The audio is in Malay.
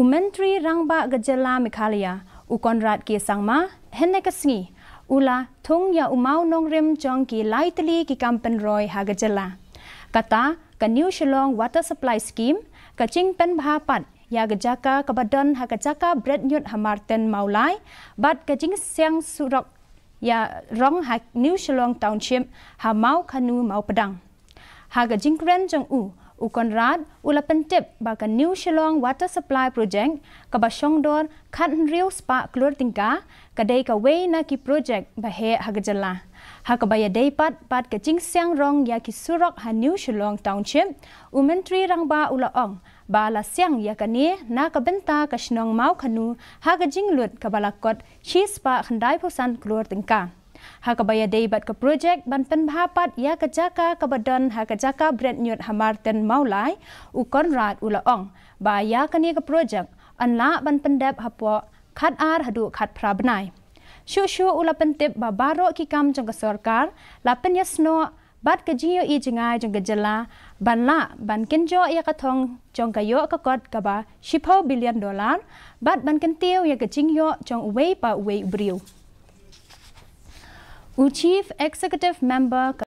Myntri Rangbah ke Jylla Meghalaya, Konrad ke Sangma, Henekasngi, Ula Thung ya Mawnongrim jong ki Tylli ki Pynroi ha ke Jylla. Kata ke New Shillong Water Supply Scheme, ke Ching Pen Bhapat, ya ke Jaka ke Badan ha ke Jaka Bread Nyut Hamarten Maulai, bat ke Ching Siang Surok ya rong ha New Shillong Township ha Mau Kanu Mau Pedang. Ha ke Jing Kren jong Konrad ula pentip baka New Shillong Water Supply Project ka Basyongdor khat riu spa klur tingka kadai ka wei na ki project bahe ha ke Jylla. Ha ka baya dei pat ke Ching Siang rong ya ki surok ha New Shillong Township Myntri Rangbah ula ong ba la siang ya ka ni na ka benta ka Snong Mau Kanu ha ka Jing lut ka balakot chi spa khandai phusan klur tingka. Ha ka baya debat ke projek ban pen bhapat ya ke Jaka ke Badan ha ke Jaka Bread Nyut Hamarten Maulai Konrad ula ong ba ya ke ni ke projek anla ban pendep hapo khat ar hadu khat prabnai shu ula pentip ba baro ki kam jong ke sarkar la pen yasno bat ke jio I jengai jong ke Jylla ban la ban kenjo ya ka thong jong ka yo ka kot ka ba $10 billion bat ban kentiu ya ke jingyo jong wei pa wei briu. Chief Executive Member